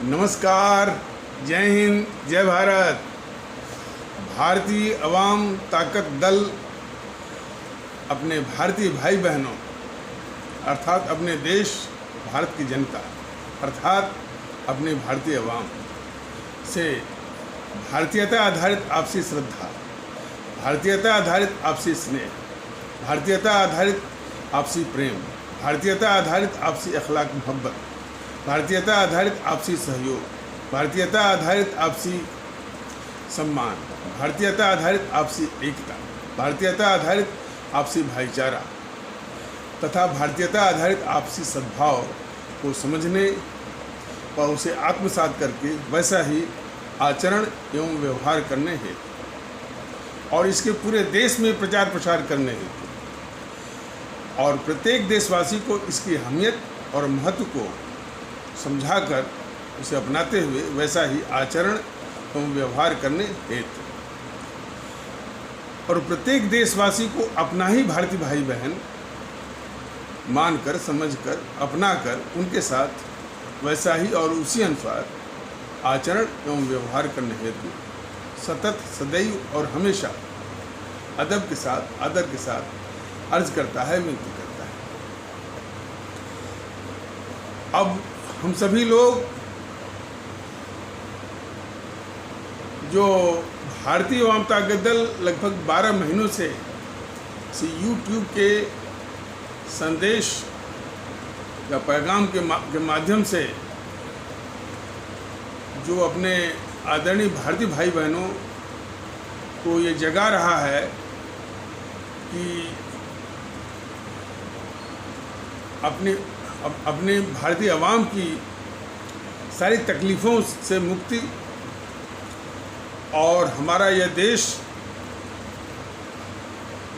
नमस्कार, जय हिंद, जय भारत। भारतीय अवाम ताकत दल अपने भारतीय भाई बहनों अर्थात अपने देश भारत की जनता अर्थात अपने भारतीय अवाम से भारतीयता आधारित आपसी श्रद्धा, भारतीयता आधारित आपसी स्नेह, भारतीयता आधारित आपसी प्रेम, भारतीयता आधारित आपसी अखलाक मोहब्बत, भारतीयता आधारित आपसी सहयोग, भारतीयता आधारित आपसी सम्मान, भारतीयता आधारित आपसी एकता, भारतीयता आधारित आपसी भाईचारा तथा भारतीयता आधारित आपसी सद्भाव को समझने व उसे आत्मसात करके वैसा ही आचरण एवं व्यवहार करने हेतु और इसके पूरे देश में प्रचार प्रसार करने हेतु और प्रत्येक देशवासी को इसकी अहमियत और महत्व को समझाकर उसे अपनाते हुए वैसा ही आचरण एवं व्यवहार करने हेतु और प्रत्येक देशवासी को अपना ही भारतीय भाई बहन मानकर, समझकर, अपनाकर उनके साथ वैसा ही और उसी अनुसार आचरण एवं व्यवहार करने हेतु सतत, सदैव और हमेशा अदब के साथ, आदर के साथ अर्ज करता है, विनती करता है। अब हम सभी लोग जो भारतीय अवाम ताकत दल लगभग 12 महीनों से यूट्यूब के संदेश या पैगाम के माध्यम से जो अपने आदरणीय भारतीय भाई बहनों को ये जगा रहा है कि अपने भारतीय अवाम की सारी तकलीफ़ों से मुक्ति और हमारा यह देश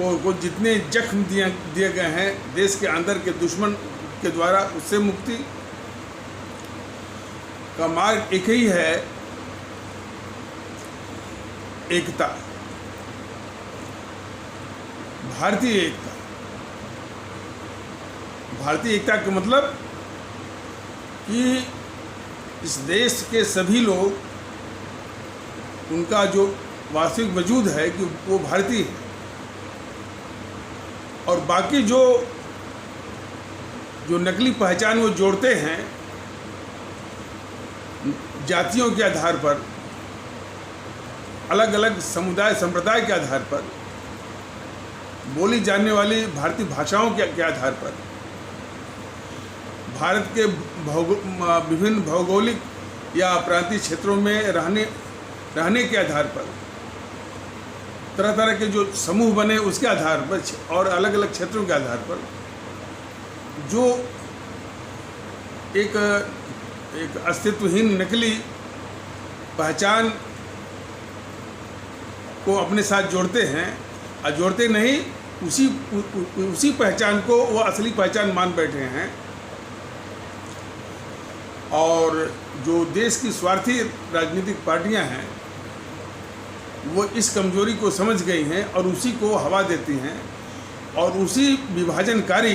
को जितने जख्म दिए गए हैं देश के अंदर के दुश्मन के द्वारा उससे मुक्ति का मार्ग एक ही है, एकता, भारतीय एकता। भारतीय एकता का मतलब कि इस देश के सभी लोग, उनका जो वास्तविक वजूद है कि वो भारतीय है और बाकी जो नकली पहचान वो जोड़ते हैं जातियों के आधार पर, अलग अलग समुदाय संप्रदाय के आधार पर, बोली जाने वाली भारतीय भाषाओं के आधार पर, भारत के विभिन्न भौगोलिक या प्रांतीय क्षेत्रों में रहने के आधार पर, तरह तरह के जो समूह बने उसके आधार पर और अलग अलग क्षेत्रों के आधार पर जो एक अस्तित्वहीन नकली पहचान को अपने साथ जोड़ते हैं और जोड़ते नहीं उसी पहचान को वो असली पहचान मान बैठे हैं और जो देश की स्वार्थी राजनीतिक पार्टियां हैं वो इस कमजोरी को समझ गई हैं और उसी को हवा देती हैं और उसी विभाजनकारी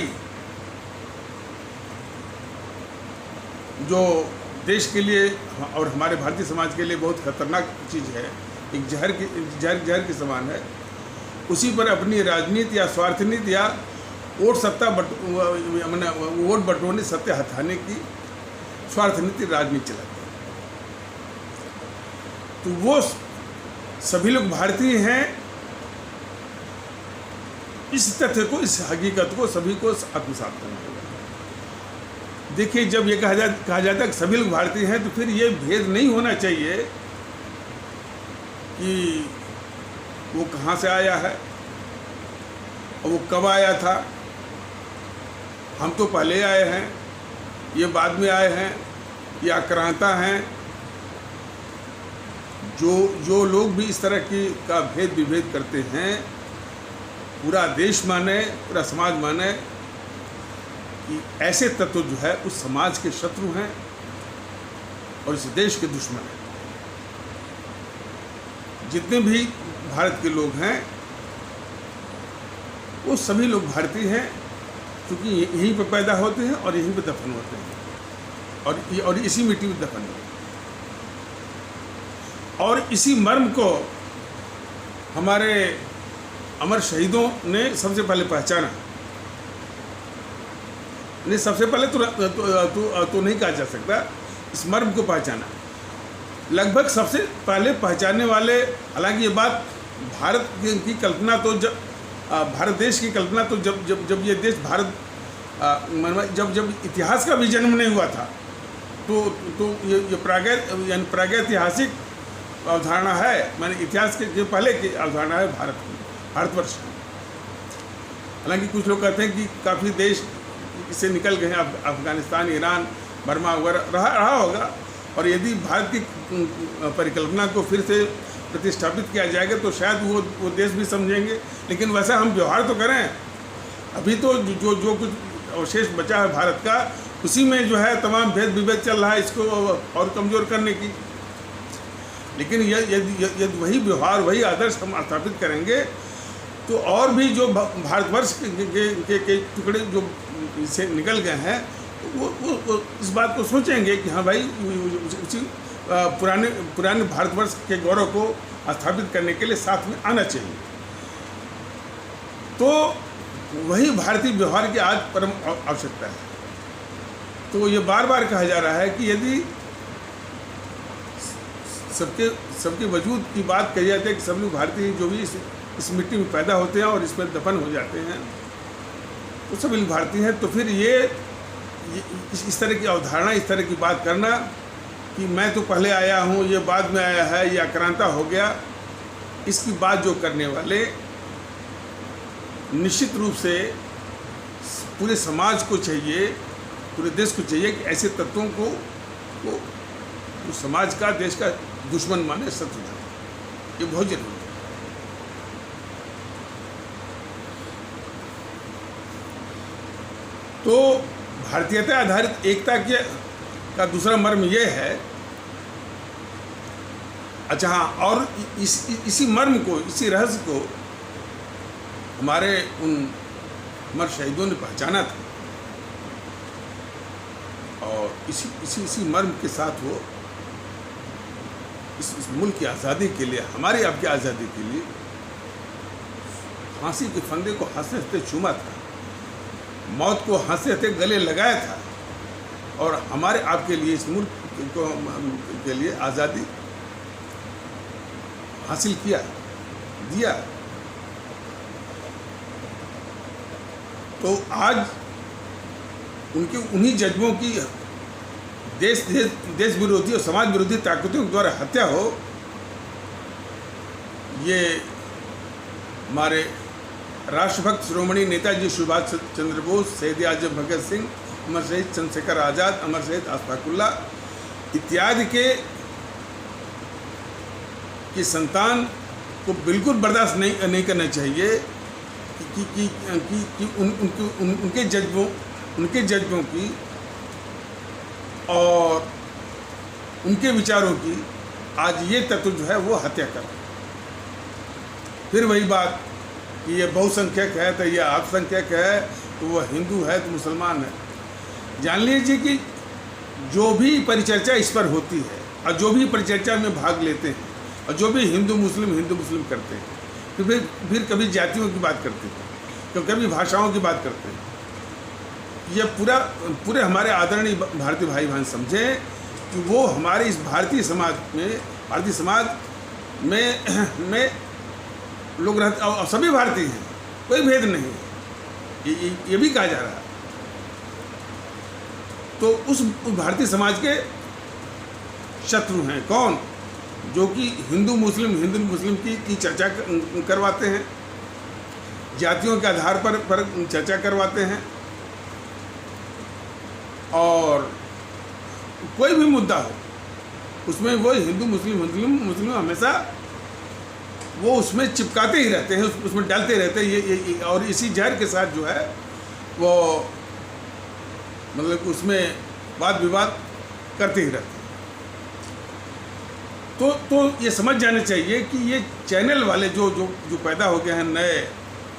जो देश के लिए और हमारे भारतीय समाज के लिए बहुत खतरनाक चीज़ है, एक जहर के समान है, उसी पर अपनी राजनीति या स्वार्थ नीति या वोट बटोरने, सत्ता हथाने की स्वार्थ नीति राजनीति चलाती है। तो वो सभी लोग भारतीय हैं, इस तथ्य को, इस हकीकत को सभी को आत्मसात करना होगा। देखिए, जब ये कहा जाता है कि सभी लोग भारतीय हैं तो फिर ये भेद नहीं होना चाहिए कि वो कहाँ से आया है और वो कब आया था। हम तो पहले आए हैं, ये बाद में आए हैं, ये आक्रांता हैं। जो लोग भी इस तरह का भेद विभेद करते हैं, पूरा देश माने, पूरा समाज माने कि ऐसे तत्व जो है उस समाज के शत्रु हैं और इस देश के दुश्मन हैं। जितने भी भारत के लोग हैं वो सभी लोग भारतीय हैं, क्योंकि यहीं पर पैदा होते हैं और यहीं पर दफन होते हैं और इसी मिट्टी में दफन होते हैं। और इसी मर्म को हमारे अमर शहीदों ने सबसे पहले पहचाना। नहीं, सबसे पहले तो नहीं कहा जा सकता, इस मर्म को पहचाना। लगभग सबसे पहले पहचानने वाले, हालांकि ये बात भारत की कल्पना तो भारत देश की कल्पना तो जब ये देश भारत जब इतिहास का भी जन्म नहीं हुआ था, तो ये प्रागैतिहासिक अवधारणा है। मैंने इतिहास के पहले की अवधारणा है भारतवर्ष। हालांकि कुछ लोग कहते हैं कि काफ़ी देश इससे निकल गए हैं, अफगानिस्तान, ईरान, बर्मा वगैरह रहा होगा। और यदि भारत की परिकल्पना को फिर से प्रतिष्ठापित किया जाएगा तो शायद वो देश भी समझेंगे। लेकिन वैसा हम व्यवहार तो करें। अभी तो जो कुछ अवशेष बचा है भारत का, उसी में जो है तमाम भेद विभेद चल रहा है इसको और कमज़ोर करने की। लेकिन यदि वही व्यवहार, वही आदर्श हम स्थापित करेंगे तो और भी जो भारतवर्ष के टुकड़े जो इससे निकल गए हैं, वो इस बात को सोचेंगे कि हाँ भाई, उसी पुराने भारतवर्ष के गौरव को स्थापित करने के लिए साथ में आना चाहिए। तो वही भारतीय व्यवहार की आज परम आवश्यकता है। तो ये बार बार कहा जा रहा है कि यदि सबके वजूद की बात कही जाती है कि सब लोग भारतीय जो भी इस मिट्टी में पैदा होते हैं और इसमें दफन हो जाते हैं, तो सब लोग भारतीय हैं। तो फिर ये इस तरह की अवधारणा, इस तरह की बात करना कि मैं तो पहले आया हूँ, ये बाद में आया है, ये आक्रांता हो गया, इसकी बात जो करने वाले निश्चित रूप से पूरे समाज को चाहिए, पूरे देश को चाहिए कि ऐसे तत्वों को समाज का, देश का दुश्मन माने, शत्रु माने। ये बहुत जरूरी है। तो भारतीयता आधारित एकता का दूसरा मर्म ये है। अच्छा हाँ, और इसी मर्म को, इसी रहस्य को हमारे उन अमर शहीदों ने पहचाना था। और इसी मर्म के साथ वो इस मुल्क की आज़ादी के लिए, हमारी आपकी आज़ादी के लिए फांसी के फंदे को हंसते हंसते चूमा था, मौत को हंसते हंसते गले लगाया था और हमारे आपके लिए, इस मुल्क के लिए आज़ादी हासिल किया, दिया। तो आज उन्हीं जज्बों की देश विरोधी और समाज विरोधी ताकतों के द्वारा हत्या हो, ये हमारे राष्ट्रभक्त शिरोमणि नेताजी सुभाष चंद्र बोस, शहीद आजम भगत सिंह, अमर शहीद चंद्रशेखर आज़ाद, अमर शहीद अशफाकुल्ला इत्यादि की संतान को बिल्कुल बर्दाश्त नहीं करना चाहिए कि उनके जज्बों की और उनके विचारों की आज ये तत्व जो है वो हत्या कर। फिर वही बात कि ये बहुसंख्यक है तो ये अल्पसंख्यक है, तो वह हिंदू है तो मुसलमान है। जान लीजिए कि जो भी परिचर्चा इस पर होती है और जो भी परिचर्चा में भाग लेते हैं और जो भी हिंदू मुस्लिम करते हैं, तो फिर कभी जातियों की बात करते हैं, तो कभी भाषाओं की बात करते हैं। ये पूरे हमारे आदरणीय भारतीय भाई बहन समझें कि वो हमारे इस भारतीय समाज में लोग रहते और सभी भारतीय हैं, कोई भेद नहीं है, ये भी कहा जा रहा है। तो उस भारतीय समाज के शत्रु हैं कौन? जो कि हिंदू मुस्लिम की चर्चा करवाते हैं, जातियों के आधार पर चर्चा करवाते हैं, और कोई भी मुद्दा हो उसमें वो हिंदू मुस्लिम हमेशा वो उसमें चिपकाते ही रहते हैं, उसमें डालते रहते हैं ये और इसी जहर के साथ जो है वो मतलब उसमें वाद विवाद करते ही रहते हैं। तो ये समझ जाना चाहिए कि ये चैनल वाले जो पैदा हो गए हैं नए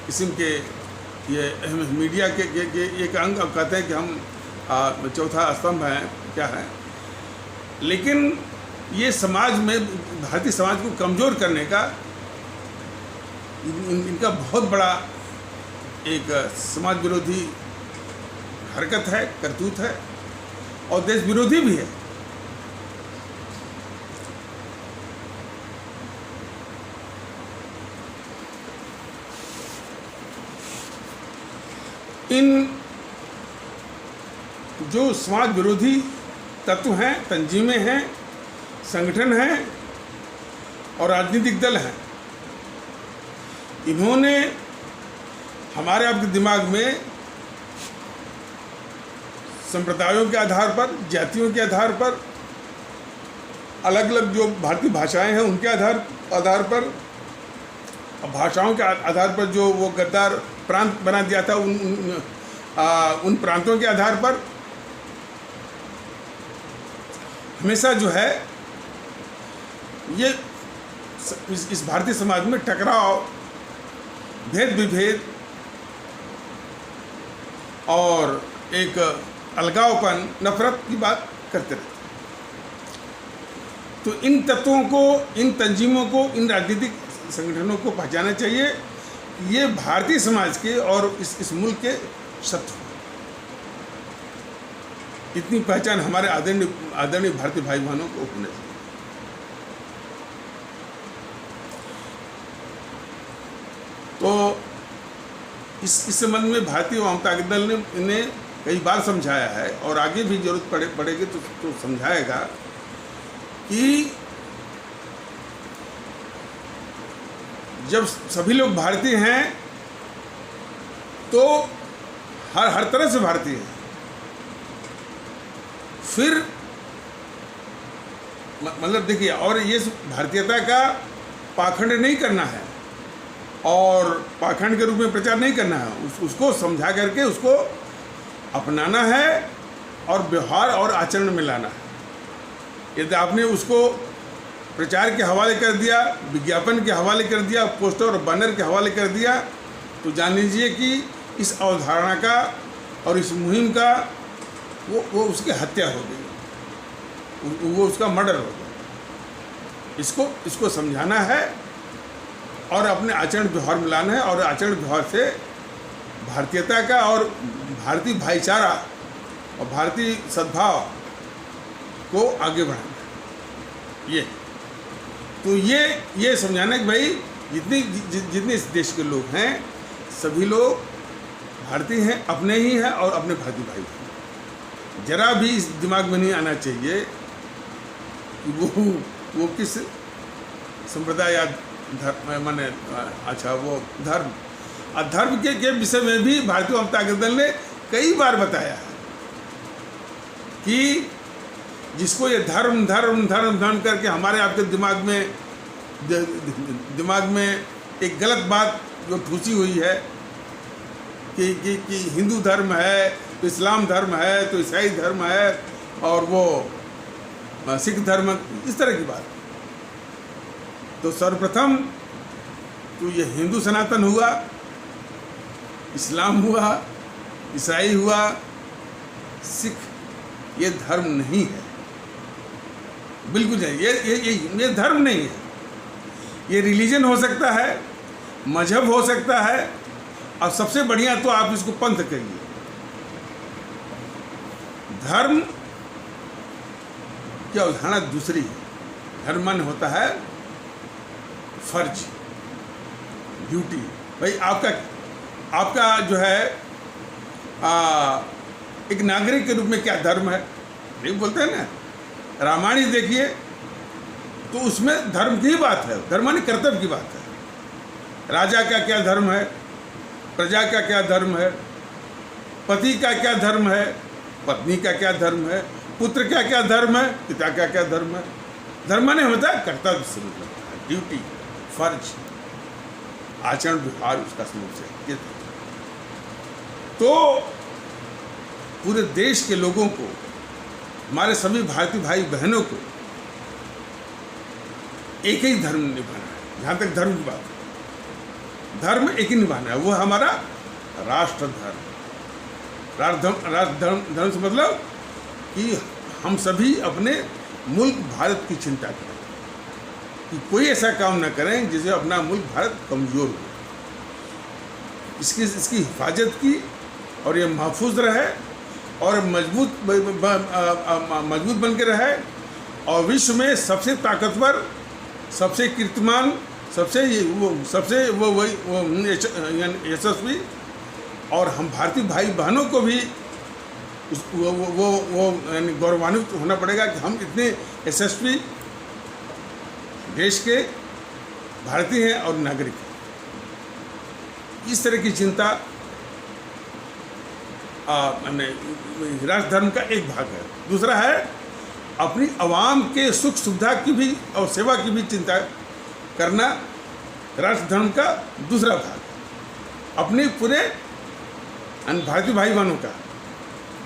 किस्म के, ये मीडिया के एक अंग, अब कहते हैं कि हम चौथा स्तंभ हैं, क्या है, लेकिन ये समाज में भारतीय समाज को कमज़ोर करने का इनका बहुत बड़ा एक समाज विरोधी हरकत है, करतूत है और देश विरोधी भी है। इन जो समाज विरोधी तत्व हैं, तंजीमें हैं, संगठन हैं और राजनीतिक दल हैं, इन्होंने हमारे आपके दिमाग में संप्रदायों के आधार पर, जातियों के आधार पर, अलग अलग जो भारतीय भाषाएं हैं उनके आधार पर, भाषाओं के आधार पर जो वो गद्दार प्रांत बना दिया था उन प्रांतों के आधार पर हमेशा जो है ये इस भारतीय समाज में टकराव, भेद विभेद और एक अलगावपन, नफरत की बात करते रहते। तो इन तत्वों को, इन तंजीमों को, इन राजनीतिक संगठनों को पहचानना चाहिए। ये भारतीय समाज के और इस मुल्क के शत्रु। इतनी पहचान हमारे आदरणीय भारतीय भाई बहनों को होनी चाहिए। तो इस संबंध में भारतीय वामता दल ने कई बार समझाया है और आगे भी जरूरत पड़ेगी तो समझाएगा कि जब सभी लोग भारतीय हैं तो हर तरह से भारतीय हैं। फिर मतलब देखिए, और ये भारतीयता का पाखंड नहीं करना है और पाखंड के रूप में प्रचार नहीं करना है, उसको समझा करके उसको अपनाना है और व्यवहार और आचरण में लाना है। यदि आपने उसको प्रचार के हवाले कर दिया, विज्ञापन के हवाले कर दिया, पोस्टर और बैनर के हवाले कर दिया, तो जान लीजिए कि इस अवधारणा का और इस मुहिम का वो उसकी हत्या हो गई, वो उसका मर्डर हो गया। इसको समझाना है और अपने आचरण व्यवहार में लाना है और आचरण व्यवहार से भारतीयता का और भारतीय भाईचारा और भारतीय सद्भाव को आगे बढ़ाना है। ये समझाना कि भाई जितने इस देश के लोग हैं सभी लोग भारतीय हैं, अपने ही हैं और अपने भारतीय भाई हैं। जरा भी इस दिमाग में नहीं आना चाहिए कि वो किस संप्रदाय या धर्म, माने अच्छा वो धर्म के विषय में भी भारतीय वामता दल ने कई बार बताया है कि जिसको ये धर्म करके हमारे आपके दिमाग में एक गलत बात जो ठूसी हुई है कि हिंदू धर्म है तो इस्लाम धर्म है तो ईसाई धर्म है और वो सिख धर्म, इस तरह की बात। तो सर्वप्रथम तो ये हिंदू सनातन हुआ, इस्लाम हुआ, ईसाई हुआ, सिख, ये धर्म नहीं है, बिल्कुल नहीं। ये धर्म नहीं है। ये रिलीजन हो सकता है, मजहब हो सकता है और सबसे बढ़िया तो आप इसको पंथ कहिए। धर्म की अवधारणा दूसरी है। धर्म माने होता है फर्ज, ड्यूटी। भाई आपका जो है एक नागरिक के रूप में क्या धर्म है, नहीं बोलते हैं ना। रामायण देखिए तो उसमें धर्म की ही बात है, धर्म माने कर्तव्य की बात है। राजा का क्या धर्म है, प्रजा का क्या धर्म है, पति का क्या धर्म है, पत्नी का क्या धर्म है, पुत्र का क्या धर्म है, पिता का क्या धर्म है। धर्म माने होता है कर्तव्य से मतलब है, ड्यूटी, फर्ज, आचरण व्यवहार उसका समझ से। तो पूरे देश के लोगों को, हमारे सभी भारतीय भाई बहनों को एक ही धर्म निभाना है। जहाँ तक धर्म की बात है, धर्म एक ही निभाना है, वो हमारा राष्ट्र धर्म। राष्ट्र धर्म से मतलब कि हम सभी अपने मुल्क भारत की चिंता करें कि कोई ऐसा काम न करें जिससे अपना मुल्क भारत कमज़ोर हो, इसकी हिफाजत की और ये महफूज रहे और मजबूत बन के रहे और विश्व में सबसे ताकतवर, सबसे कीर्तिमान, सबसे यशस्वी, और हम भारतीय भाई बहनों को भी यानी गौरवान्वित होना पड़ेगा कि हम इतने यशस्वी देश के भारतीय हैं और नागरिक हैं। इस तरह की चिंता राष्ट्र धर्म का एक भाग है। दूसरा है अपनी आवाम के सुख सुविधा की भी और सेवा की भी चिंता करना, राष्ट्र धर्म का दूसरा भाग है। अपने पूरे भारतीय भाई बहनों का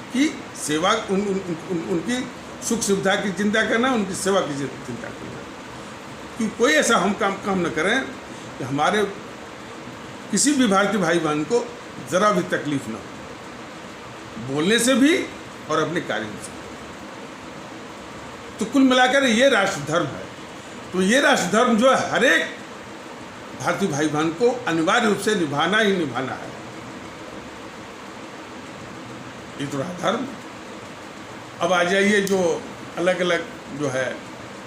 की सेवा, उनकी सुख सुविधा की चिंता करना, उनकी सेवा की चिंता करना, कि कोई ऐसा हम काम न करें कि हमारे किसी भी भारतीय भाई बहन को ज़रा भी तकलीफ न हो, बोलने से भी और अपने कार्यों से। तो कुल मिलाकर ये राष्ट्र धर्म है। तो ये राष्ट्र धर्म जो है हर एक भारतीय भाई बहन को अनिवार्य रूप से निभाना ही निभाना है। ये तो राष्ट्र धर्म। अब आ जाइए जो अलग अलग जो है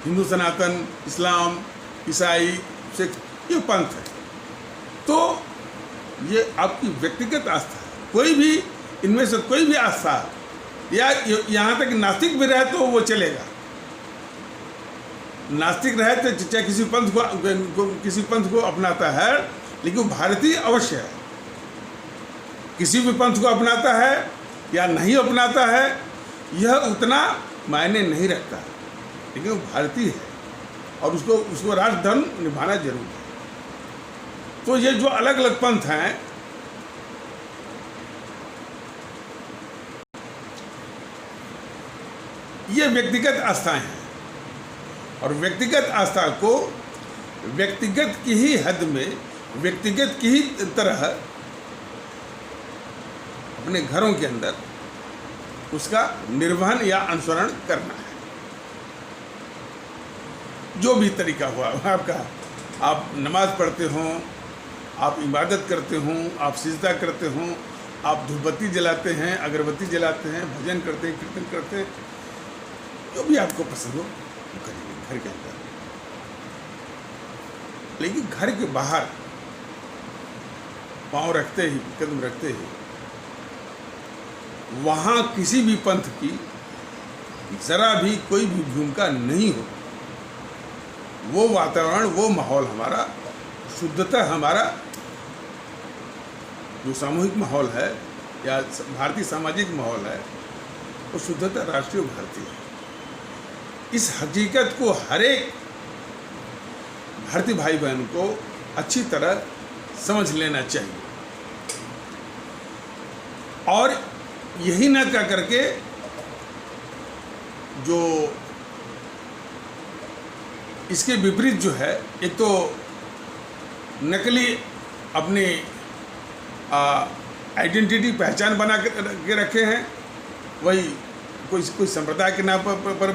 हिंदू, सनातन, इस्लाम, ईसाई, सिख, ये पंथ है। तो ये आपकी व्यक्तिगत आस्था है। कोई भी इनमें से कोई भी आस्था या यहाँ तक नास्तिक भी रहे तो वो चलेगा। नास्तिक रहे तो चाहे किसी पंथ को अपनाता है, लेकिन वो भारतीय अवश्य है। किसी भी पंथ को अपनाता है या नहीं अपनाता है यह उतना मायने नहीं रखता, लेकिन वो भारतीय है और उसको राष्ट्र धर्म निभाना जरूर है। तो ये जो अलग अलग पंथ हैं, ये व्यक्तिगत आस्थाएं हैं और व्यक्तिगत आस्था को व्यक्तिगत की ही हद में, व्यक्तिगत की ही तरह अपने घरों के अंदर उसका निर्वहन या अनुसरण करना है। जो भी तरीका हुआ आपका, आप नमाज पढ़ते हो, आप इबादत करते हो, आप सिजदा करते हो, आप धूपबत्ती जलाते हैं, अगरबत्ती जलाते हैं, भजन करते हैं, कीर्तन करते हैं, जो भी आपको पसंद हो वो करिए घर के अंदर। लेकिन घर के बाहर पाँव रखते ही, कदम रखते ही, वहाँ किसी भी पंथ की ज़रा भी कोई भी भूमिका नहीं हो। वो वातावरण, वो माहौल हमारा शुद्धता, हमारा जो सामूहिक माहौल है या भारतीय सामाजिक माहौल है, वो शुद्धता राष्ट्रीय भारतीय है। इस हकीकत को हर एक भारतीय भाई बहन को अच्छी तरह समझ लेना चाहिए और यही ना क्या करके जो इसके विपरीत जो है, एक तो नकली अपनी आइडेंटिटी, पहचान बना के रखे हैं, वही कोई संप्रदाय के नाम पर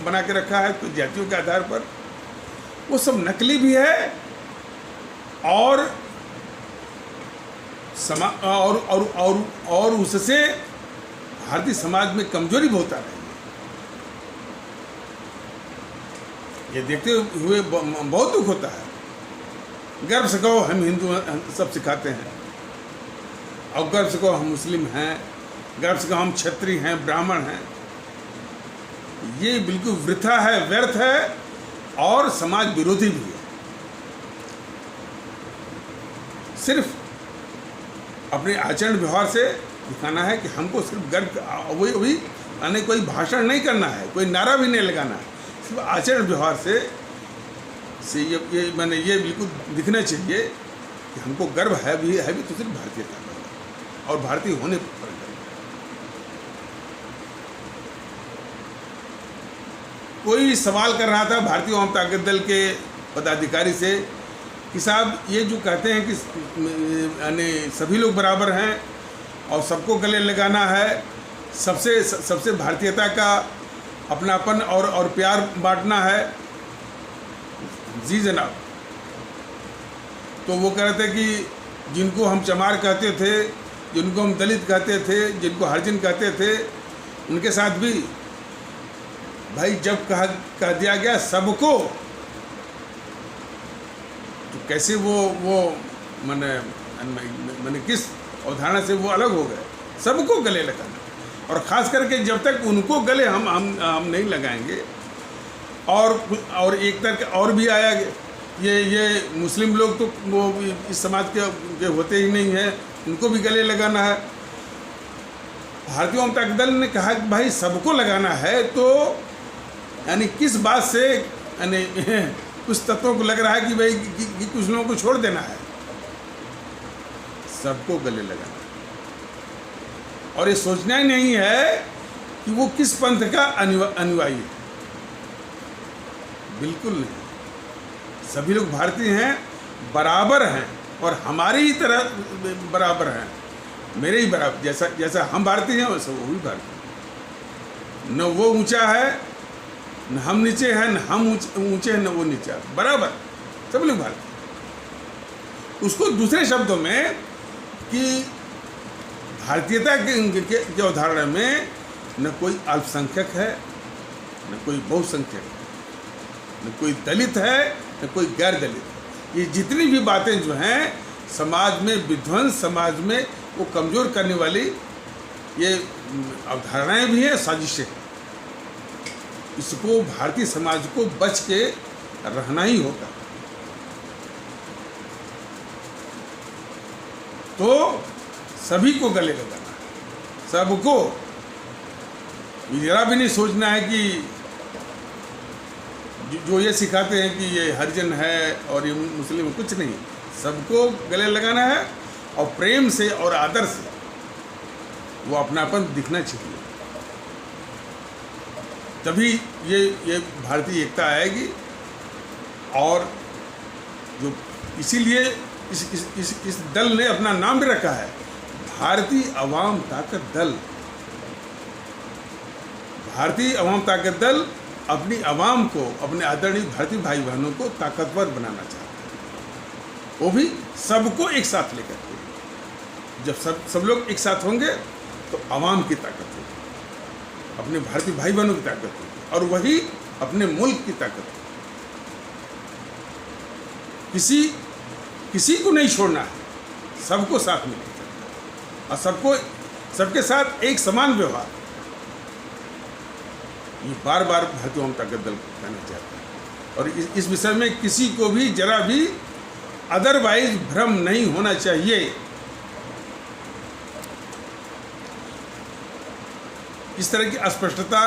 बना के रखा है, कोई जातियों के आधार पर, वो सब नकली भी है और और उससे भारतीय समाज में कमजोरी बहुत आ रही है। ये देखते हुए बहुत दुख होता है। गर्व से कहो हम हिंदू सब सिखाते हैं, और गर्व से कहो हम मुस्लिम हैं, गर्व से कहो हम क्षत्रिय हैं, ब्राह्मण हैं। ये बिल्कुल वृथा है, व्यर्थ है और समाज विरोधी भी है। सिर्फ अपने आचरण व्यवहार से दिखाना है कि हमको सिर्फ गर्व, वही यानी कोई भाषण नहीं करना है, कोई नारा भी नहीं लगाना है, सिर्फ आचरण व्यवहार से ये मैंने ये बिल्कुल दिखना चाहिए कि हमको गर्व है भी तो सिर्फ भारतीयता पर और भारतीय होने पर गर्व। कोई सवाल कर रहा था भारतीय आवाम ताकत दल के पदाधिकारी से कि साहब ये जो कहते हैं कि यानी सभी लोग बराबर हैं और सबको गले लगाना है, सबसे भारतीयता का अपनापन और प्यार बांटना है। जी जनाब। तो वो कह रहे थे कि जिनको हम चमार कहते थे, जिनको हम दलित कहते थे, जिनको हरिजन कहते थे, उनके साथ भी भाई जब कह दिया गया सबको, तो कैसे वो मैंने किस अवधारणा से वो अलग हो गए। सबको गले लगाना, और ख़ास करके जब तक उनको गले हम नहीं लगाएंगे। और एक तरह और भी आया, ये मुस्लिम लोग तो वो इस समाज के होते ही नहीं हैं, उनको भी गले लगाना है। भारतीय जनता दल ने कहा कि भाई सबको लगाना है, तो यानी किस बात से, यानी कुछ तत्वों को लग रहा है कि भाई कि कुछ लोगों को छोड़ देना है। सबको गले लगाना, और ये सोचना ही नहीं है कि वो किस पंथ का अनुयायी है। बिल्कुल नहीं, सभी लोग भारतीय हैं, बराबर हैं, और हमारी ही तरह बराबर हैं, मेरे ही बराबर। जैसा हम भारतीय हैं वैसा वो भी भारतीय। न वो ऊंचा है, न हम नीचे हैं, न हम ऊंचे हैं, न वो नीचा, बराबर सब लोग भारतीय। उसको दूसरे शब्दों में कि भारतीयता के अवधारणा में न कोई अल्पसंख्यक है, न कोई बहुसंख्यक है, न कोई दलित है, न कोई गैर दलित। ये जितनी भी बातें जो हैं समाज में विध्वंस, समाज में वो कमज़ोर करने वाली ये अवधारणाएं भी हैं, साजिशें। इसको भारतीय समाज को बच के रहना ही होगा। तो सभी को गले लगाना, सबको। जरा भी नहीं सोचना है कि जो ये सिखाते हैं कि ये हरिजन है और ये मुस्लिम है, कुछ नहीं। सबको गले लगाना है, और प्रेम से और आदर से वो अपनापन दिखना चाहिए, तभी ये भारतीय एकता आएगी। और जो इसीलिए इस दल ने अपना नाम भी रखा है, भारतीय अवाम ताकत दल। भारतीय अवाम ताकत दल अपनी अवाम को, अपने आदरणीय भारतीय भाई बहनों को ताकतवर बनाना चाहता है, वो भी सबको एक साथ लेकर के। जब सब लोग एक साथ होंगे तो अवाम की ताकत होगी, अपने भारतीय भाई बहनों की ताकत होगी, और वही अपने मुल्क की ताकत होगी। किसी को नहीं छोड़ना है, सबको साथ में लेकर, और सबके साथ एक समान व्यवहार। ये बार बार भारतीय जनता दल कहना चाहता है, और इस विषय में किसी को भी जरा भी अदरवाइज भ्रम नहीं होना चाहिए। इस तरह की अस्पष्टता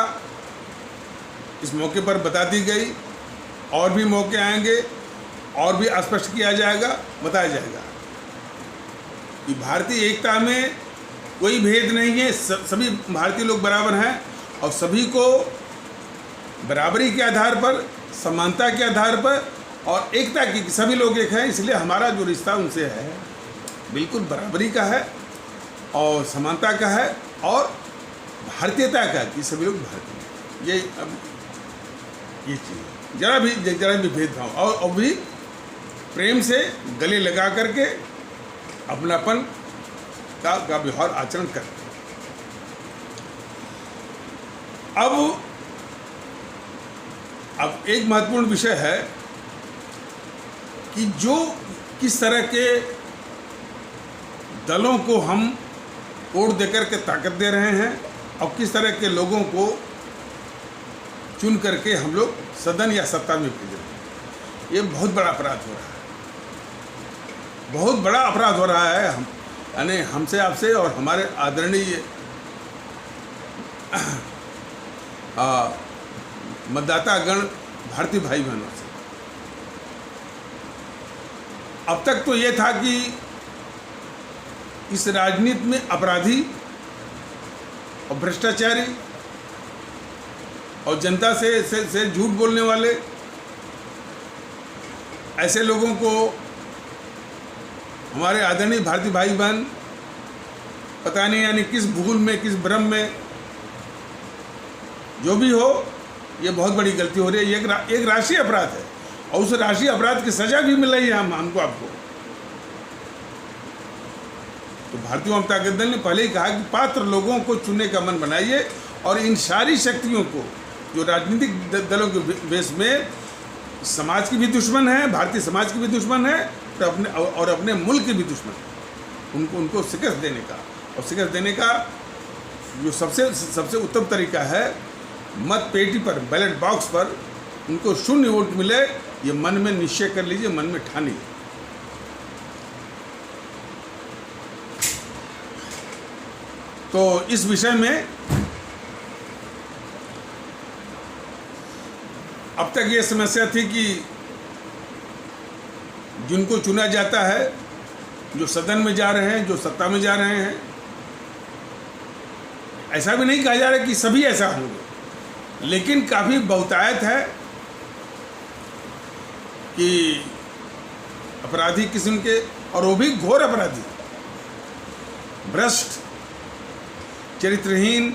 इस मौके पर बता दी गई, और भी मौके आएंगे, और भी स्पष्ट किया जाएगा, बताया जाएगा कि भारतीय एकता में कोई भेद नहीं है। सभी भारतीय लोग बराबर हैं, और सभी को बराबरी के आधार पर, समानता के आधार पर, और एकता की, सभी लोग एक हैं। इसलिए हमारा जो रिश्ता उनसे है बिल्कुल बराबरी का है, और समानता का है, और भारतीयता का, कि सभी लोग भारतीय। ये अब ये चीज़ जरा भी भेदभाव, और भी प्रेम से गले लगा करके अपनापन का व्यवहार आचरण कर। अब एक महत्वपूर्ण विषय है कि जो किस तरह के दलों को हम वोट देकर के ताकत दे रहे हैं, और किस तरह के लोगों को चुन करके हम लोग सदन या सत्ता में भेज रहे हैं। ये बहुत बड़ा अपराध हो रहा है, बहुत बड़ा अपराध हो रहा है। यानी हमसे, आपसे, और हमारे आदरणीय मतदाता गण भारतीय भाई बहनों से। अब तक तो ये था कि इस राजनीति में अपराधी और भ्रष्टाचारी और जनता से झूठ बोलने वाले ऐसे लोगों को हमारे आदरणीय भारतीय भाई बहन पता नहीं यानी किस भूल में, किस भ्रम में जो भी हो, ये बहुत बड़ी गलती हो रही है। ये एक राष्ट्रीय अपराध है और उस राष्ट्रीय अपराध की सजा भी मिल रही है हमको आपको। तो भारतीय जनता दल ने पहले ही कहा कि पात्र लोगों को चुनने का मन बनाइए और इन सारी शक्तियों को जो राजनीतिक दलों के बेस में समाज की भी दुश्मन है, भारतीय समाज की भी दुश्मन है, तो अपने मुल्क की भी दुश्मन है, उनको शिकस्त देने का, और शिकस्त देने का जो सबसे उत्तम तरीका है, मत पेटी पर, बैलेट बॉक्स पर उनको 0 वोट मिले, ये मन में निश्चय कर लीजिए, मन में ठानिए। तो इस विषय में अब तक ये समस्या थी कि जिनको चुना जाता है, जो सदन में जा रहे हैं, जो सत्ता में जा रहे हैं, ऐसा भी नहीं कहा जा रहा कि सभी ऐसा होंगे, लेकिन काफ़ी बहुतायत है कि अपराधी किस्म के, और वो भी घोर अपराधी, भ्रष्ट, चरित्रहीन,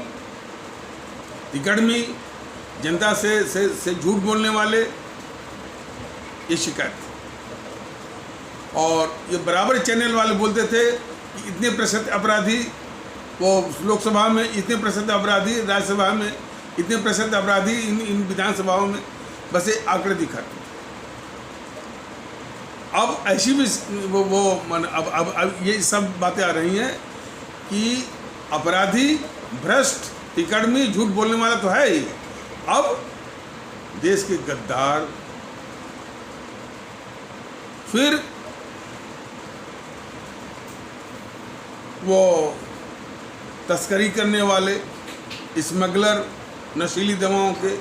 तिकड़मी, जनता से झूठ बोलने वाले, ये शिकायत थी। और ये बराबर चैनल वाले बोलते थे कि इतने प्रतिशत अपराधी वो लोकसभा में, इतने प्रतिशत अपराधी राज्यसभा में, इतने प्रतिशत अपराधी इन विधानसभाओं में, बस ये आंकड़े दिखाते। अब ऐसी भी अब ये सब बातें आ रही हैं कि अपराधी, भ्रष्ट, तिकड़मी, झूठ बोलने वाला तो है ही, अब देश के गद्दार, फिर वो तस्करी करने वाले, स्मगलर, नशीली दवाओं के,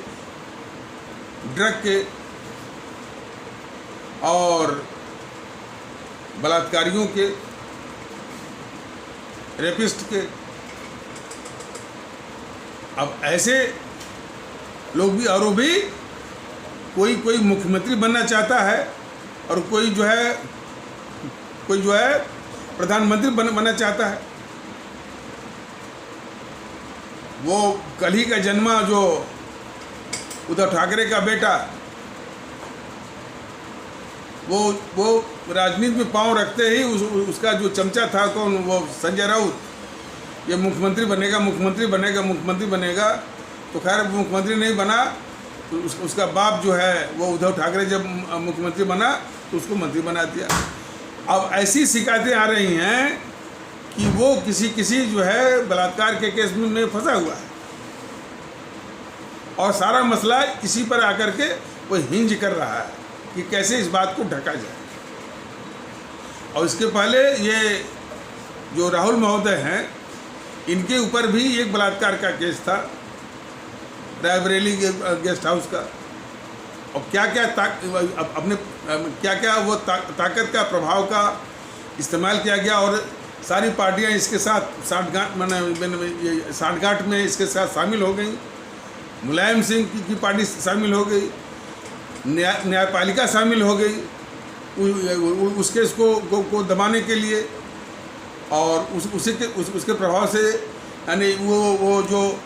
ड्रग के, और बलात्कारियों के, रेपिस्ट के, अब ऐसे लोग भी, और वो भी कोई मुख्यमंत्री बनना चाहता है और कोई जो है प्रधानमंत्री बनना चाहता है। वो कल ही का जन्मा जो उद्धव ठाकरे का बेटा, वो राजनीति में पांव रखते ही उसका जो चमचा था, कौन, वो संजय राउत, ये मुख्यमंत्री बनेगा। तो खैर मुख्यमंत्री नहीं बना, तो उसका बाप जो है वो उद्धव ठाकरे जब मुख्यमंत्री बना तो उसको मंत्री बना दिया। अब ऐसी शिकायतें आ रही हैं कि वो किसी जो है बलात्कार के केस में फंसा हुआ है, और सारा मसला इसी पर आकर के वो हिंज कर रहा है कि कैसे इस बात को ढका जाए। और इसके पहले ये जो राहुल महोदय हैं, इनके ऊपर भी एक बलात्कार का केस था, रायबरेली गेस्ट हाउस का, और क्या वो ताकत का, प्रभाव का इस्तेमाल किया गया, और सारी पार्टियां इसके साथ साठगांठ में इसके साथ शामिल हो गई। मुलायम सिंह की पार्टी शामिल हो गई, न्यायपालिका शामिल हो गई उस केस को दबाने के लिए, और उसके प्रभाव से यानी वो जो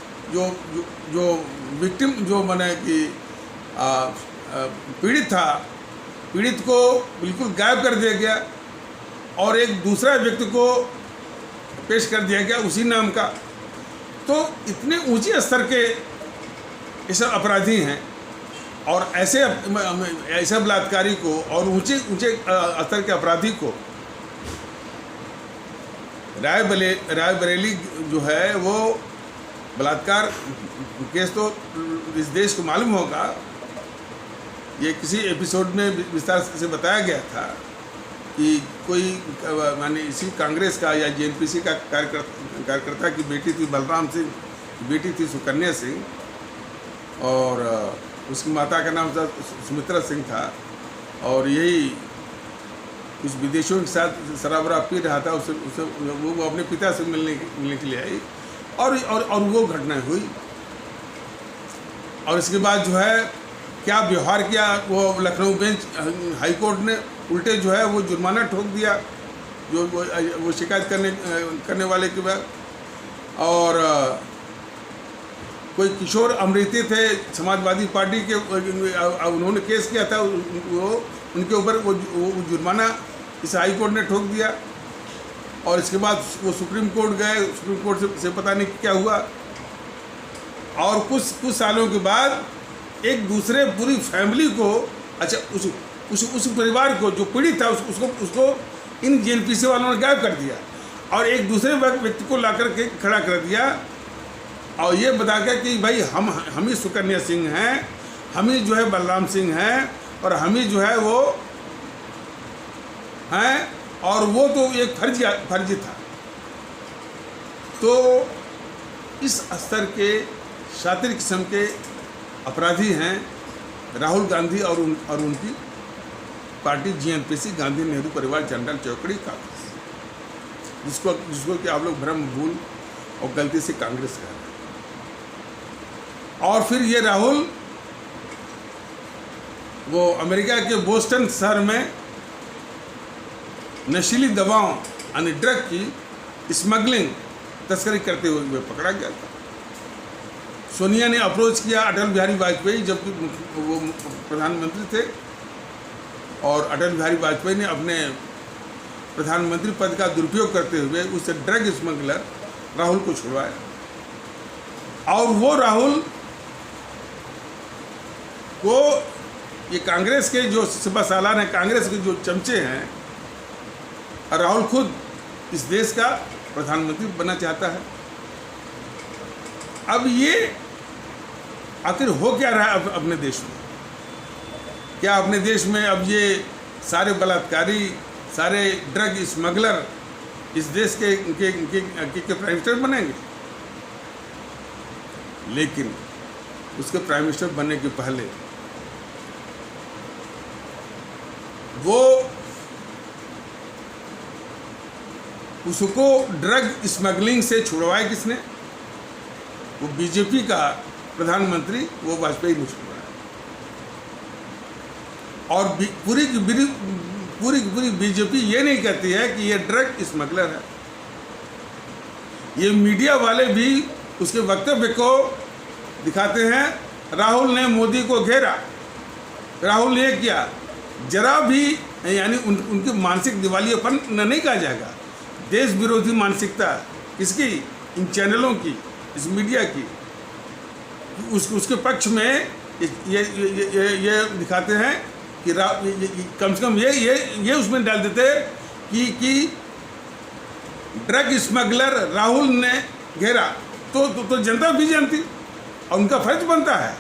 विक्टिम जो माने कि पीड़ित था, पीड़ित को बिल्कुल गायब कर दिया गया और एक दूसरा व्यक्ति को पेश कर दिया गया उसी नाम का। तो इतने ऊंचे स्तर के ये सब अपराधी हैं, और ऐसे बलात्कारी को और ऊंचे स्तर के अपराधी को रायबरेली जो है वो बलात्कार केस, तो इस देश को मालूम होगा, ये किसी एपिसोड में विस्तार से बताया गया था कि कोई माने इसी कांग्रेस का या जेएनपीसी का कार्यकर्ता की बेटी थी, बलराम सिंह, बेटी थी सुकन्या सिंह, और उसकी माता का नाम सुमित्रा सिंह था, और यही कुछ विदेशियों के साथ शराब पी रहा था, उसे वो अपने पिता से मिलने के लिए आई, और वो घटना हुई। और इसके बाद जो है क्या व्यवहार किया वो लखनऊ बेंच हाई कोर्ट ने, उल्टे जो है वो जुर्माना ठोक दिया जो वो शिकायत करने वाले के बाद। और कोई किशोर अमृति थे समाजवादी पार्टी के, उन्होंने केस किया था, वो उनके ऊपर वो जुर्माना इस हाई कोर्ट ने ठोक दिया। और इसके बाद वो सुप्रीम कोर्ट गए, सुप्रीम कोर्ट से पता नहीं क्या हुआ। और कुछ सालों के बाद एक दूसरे पूरी फैमिली को, अच्छा उस परिवार को जो पीड़ित था उसको इन जेएनपीसी वालों ने गायब कर दिया और एक दूसरे व्यक्ति को ला के खड़ा कर दिया और ये बताकर कि भाई हम ही सुकन्या सिंह हैं, हम ही जो है बलराम सिंह हैं और हम ही जो है वो हैं, और वो तो एक फर्जी था। तो इस स्तर के शातिर किस्म के अपराधी हैं राहुल गांधी और उनकी पार्टी जीएनपीसी, गांधी नेहरू परिवार जनरल चौकड़ी कांग्रेस, जिसको कि आप लोग भ्रम भूल और गलती से कांग्रेस कह रहे हैं। और फिर ये राहुल वो अमेरिका के बोस्टन शहर में नशीली दवाओं यानी ड्रग की स्मगलिंग तस्करी करते हुए पकड़ा गया था। सोनिया ने अप्रोच किया अटल बिहारी वाजपेयी जबकि वो प्रधानमंत्री थे और अटल बिहारी वाजपेयी ने अपने प्रधानमंत्री पद का दुरुपयोग करते हुए उस ड्रग स्मगलर राहुल को छुड़वाया। और वो राहुल को ये कांग्रेस के जो सिपा सालार हैं, कांग्रेस के जो चमचे हैं, राहुल खुद इस देश का प्रधानमंत्री बनना चाहता है। अब ये आखिर हो क्या रहा है अपने देश में? क्या अपने देश में अब ये सारे बलात्कारी, सारे ड्रग स्मगलर इस देश के प्राइम मिनिस्टर बनेंगे? लेकिन उसके प्राइम मिनिस्टर बनने के पहले वो उसको ड्रग स्मगलिंग से छुड़वाया किसने? वो बीजेपी का प्रधानमंत्री वो वाजपेयी ने छुड़वाया। और पूरी बीजेपी ये नहीं कहती है कि ये ड्रग स्मगलर है। ये मीडिया वाले भी उसके वक्तव्य को दिखाते हैं, राहुल ने मोदी को घेरा, राहुल ने किया, जरा भी यानी उनकी मानसिक दिवालियापन नहीं कहा जाएगा, देश विरोधी मानसिकता इसकी, इन चैनलों की, इस मीडिया की, उसके पक्ष में ये दिखाते हैं कि कम से कम ये उसमें डाल देते कि ड्रग स्मगलर राहुल ने घेरा तो जनता भी जानती और उनका फर्ज बनता है,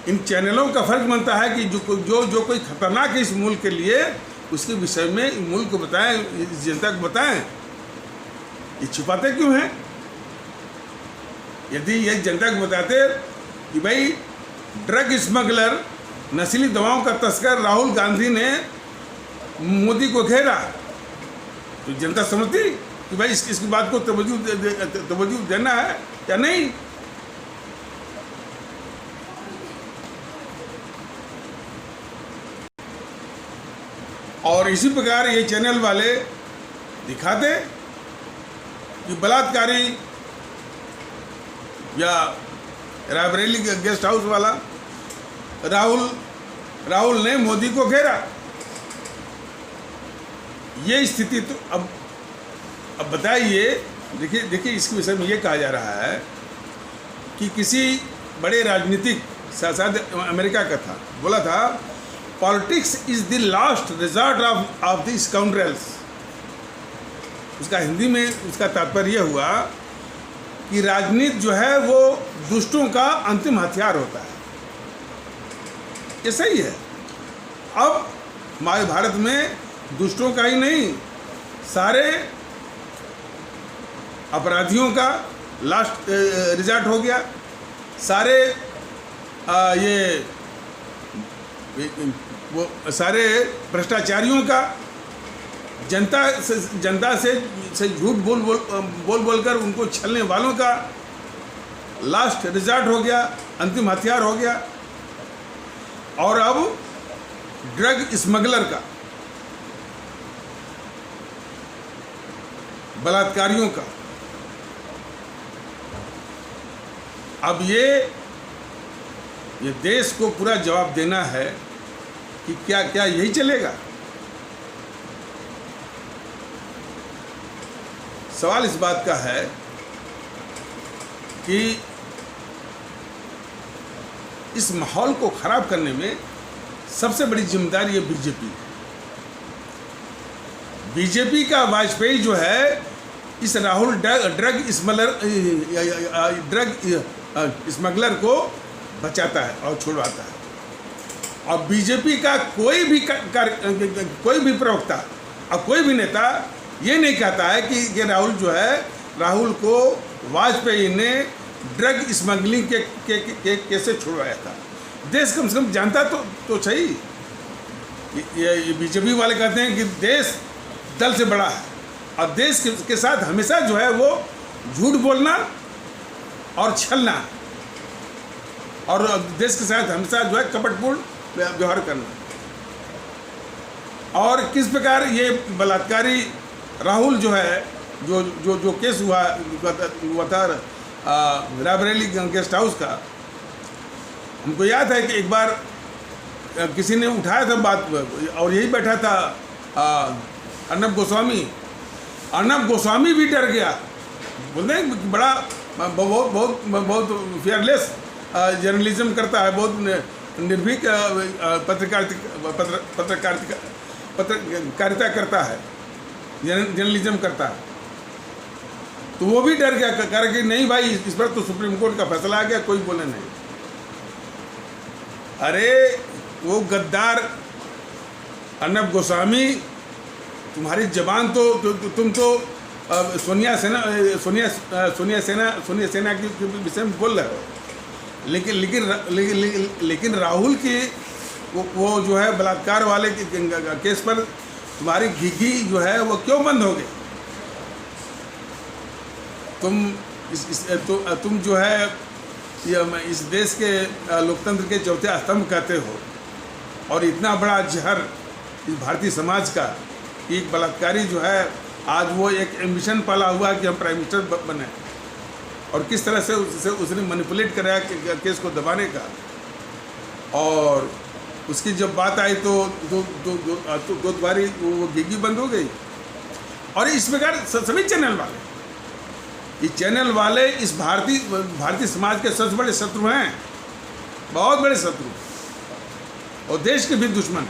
इन चैनलों का फर्ज बनता है कि जो कोई खतरनाक है इस मुल्क के लिए उसके विषय में मुल्क को बताएं, जनता को बताएं। ये छुपाते क्यों हैं? यदि ये जनता को बताते कि भाई ड्रग स्मगलर, नशीली दवाओं का तस्कर राहुल गांधी ने मोदी को घेरा, तो जनता समझती कि भाई इसकी बात को तवज्जो देना है या नहीं। और इसी प्रकार ये चैनल वाले दिखाते कि बलात्कारी या रायबरेली गेस्ट हाउस वाला राहुल ने मोदी को घेरा। ये स्थिति तो अब बताइए, देखिए इसके विषय में ये कहा जा रहा है कि किसी बड़े राजनीतिक शायद अमेरिका का था, बोला था politics is the last resort of the scoundrels. उसका हिंदी में उसका तात्पर्य हुआ कि राजनीति जो है वो दुष्टों का अंतिम हथियार होता है। ये सही है। अब हमारे भारत में दुष्टों का ही नहीं, सारे अपराधियों का लास्ट रिजॉर्ट हो गया, सारे वो सारे भ्रष्टाचारियों का, जनता से झूठ बोलकर उनको छलने वालों का लास्ट रिजॉर्ट हो गया, अंतिम हथियार हो गया। और अब ड्रग स्मगलर का, बलात्कारियों का, अब ये देश को पूरा जवाब देना है कि क्या क्या यही चलेगा। सवाल इस बात का है कि इस माहौल को खराब करने में सबसे बड़ी जिम्मेदारी है बीजेपी। बीजेपी का वाजपेयी जो है इस राहुल ड्रग स्मगलर को बचाता है और छुड़वाता है। और बीजेपी का कोई भी प्रवक्ता और कोई भी नेता ये नहीं कहता है कि राहुल जो है, राहुल को वाजपेयी ने ड्रग स्मगलिंग के कैसे छुड़वाया था। देश कम से कम जानता तो सही। ये बीजेपी वाले कहते हैं कि देश दल से बड़ा है, और देश के साथ हमेशा जो है वो झूठ बोलना और छलना, और देश के साथ हमेशा जो है कपटपूर्ण व्यवहार करना। और किस प्रकार ये बलात्कारी राहुल जो है, जो केस हुआ था रायबरेली गेस्ट हाउस का, हमको याद है कि एक बार किसी ने उठाया था बात, और यही बैठा था अर्नब गोस्वामी भी डर गया। बोलते हैं बड़ा बहुत फेयरलेस जर्नलिज्म करता है, बहुत निर्भीक पत्रकारिता करता है, जर्नलिज्म करता है। तो वो भी डर गया, कह कि नहीं भाई, इस पर तो सुप्रीम कोर्ट का फैसला आ गया, कोई बोले नहीं। अरे वो गद्दार अर्नब गोस्वामी, तुम्हारी जबान तो तुम तो सोनिया सेना के विषय में बोल रहे हो, लेकिन राहुल की वो जो है बलात्कार वाले केस पर तुम्हारी घिघी जो है वो क्यों बंद हो गई? तुम जो है इस देश के लोकतंत्र के चौथे स्तंभ कहते हो, और इतना बड़ा जहर इस भारतीय समाज का, एक बलात्कारी जो है आज वो एक एम्बिशन पाला हुआ कि हम प्राइम मिनिस्टर बने, और किस तरह से उसने मैनिपुलेट कराया केस को दबाने का। और उसकी जब बात आई तो दो बारी वो गिगी बंद हो गई। और इस प्रकार सभी चैनल वाले इस भारतीय समाज के सबसे बड़े शत्रु हैं, बहुत बड़े शत्रु, और देश के भी दुश्मन,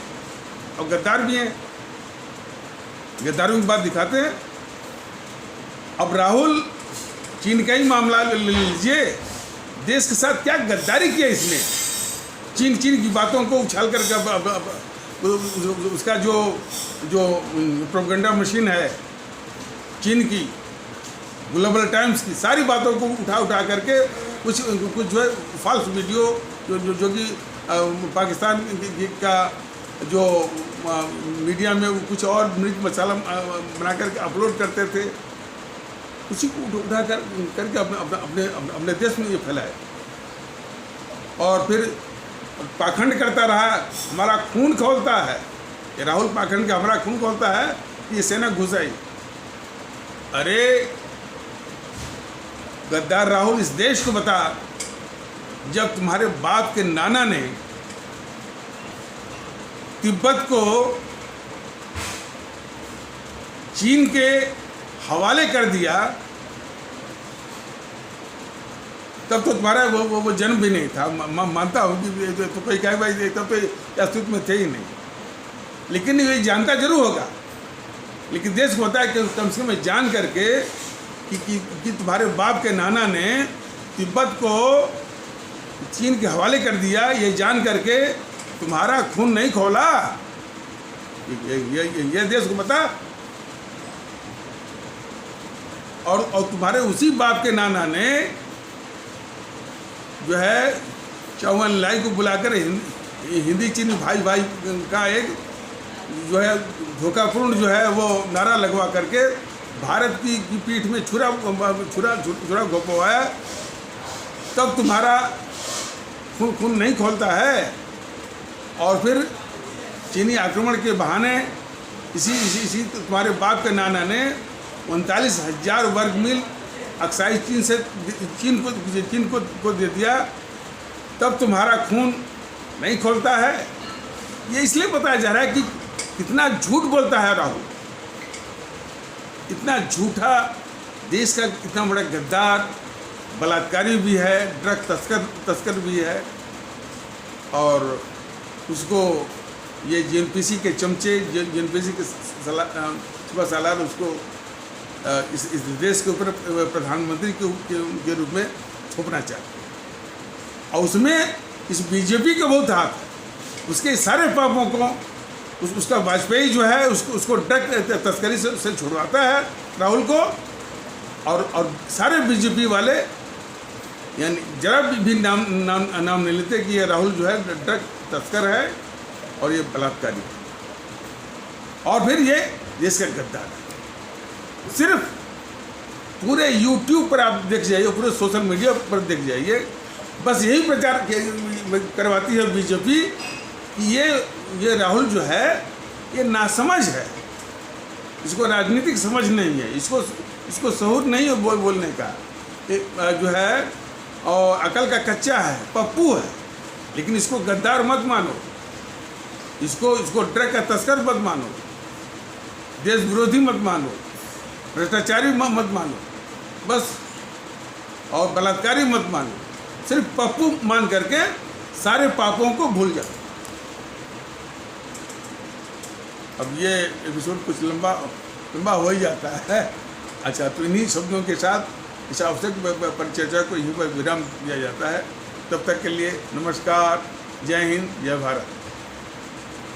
और गद्दार भी हैं। गद्दारों की बात दिखाते हैं। अब राहुल चीन का ही मामला ले लीजिए, देश के साथ क्या गद्दारी किया इसने। चीन की बातों को उछाल कर उसका जो प्रोपेगेंडा मशीन है चीन की, ग्लोबल टाइम्स की सारी बातों को उठा करके कुछ जो है फॉल्स वीडियो जो कि पाकिस्तान का जो मीडिया में कुछ और मिर्च मसाला बना करके अपलोड करते थे, उसी को उठा करके अपने देश में ये फैलाए। और फिर पाखंड करता रहा, हमारा खून खौलता है। ये राहुल पाखंड का हमारा खून खौलता है कि ये सेना घुस आई। अरे गद्दार राहुल, इस देश को बता, जब तुम्हारे बाप के नाना ने तिब्बत को चीन के हवाले कर दिया, तब तो तुम्हारा वो जन्म भी नहीं था। मानता हूँ कि तो कोई कहे भाई तब तो अस्तित्व में थे ही नहीं, लेकिन ये जानता जरूर होगा। लेकिन देश को होता है कि कम से कम जान करके कि तुम्हारे बाप के नाना ने तिब्बत को चीन के हवाले कर दिया, ये जान करके तुम्हारा खून नहीं खोला। ये देश को बता। और तुम्हारे उसी बाप के नाना ने जो है चौवन लाई को बुलाकर हिंदी चीनी भाई का एक जो है धोखापूर्ण जो है वो नारा लगवा करके भारत की पीठ में छुरा घोपवाया। तब तुम्हारा खून नहीं खोलता है। और फिर चीनी आक्रमण के बहाने इसी तुम्हारे बाप के नाना ने 39,000 वर्ग मील एक्साइज चीन को दे दिया, तब तुम्हारा खून नहीं खोलता है। ये इसलिए बताया जा रहा है कि कितना झूठ बोलता है राहुल, इतना झूठा, देश का इतना बड़ा गद्दार, बलात्कारी भी है, ड्रग तस्कर भी है, और उसको ये जेएनपीसी के चमचे, जेएनपीसी के सालार उसको इस देश के ऊपर प्रधानमंत्री के रूप में थोपना चाहते। और उसमें इस बीजेपी का बहुत हाथ है। उसके सारे पापों को उसका वाजपेयी जो है उसको ड्रग तस्करी से छुड़वाता है राहुल को, और सारे बीजेपी वाले यानी जरा भी नाम नहीं लेते कि ये राहुल जो है ड्रग तस्कर है और ये बलात्कारी, और फिर ये देश का गद्दार है। सिर्फ पूरे YouTube पर आप देख जाइए, पूरे सोशल मीडिया पर देख जाइए, बस यही प्रचार करवाती है बीजेपी कि ये राहुल जो है ये नासमझ है, इसको राजनीतिक समझ नहीं है, इसको सहूर नहीं है बोलने का, जो है और अकल का कच्चा है, पप्पू है। लेकिन इसको गद्दार मत मानो, इसको ड्रग का तस्कर मत मानो, देश विरोधी मत मानो, भ्रष्टाचारी मत मानो, बस, और बलात्कारी मत मानो। सिर्फ पप्पू मान करके सारे पापों को भूल जाओ। अब ये एपिसोड कुछ लंबा हो ही जाता है। अच्छा, तो इन्हीं शब्दों के साथ इस आवश्यक परिचर्चा को यहीं पर विराम दिया जाता है। तब तक के लिए नमस्कार, जय हिंद, जय भारत।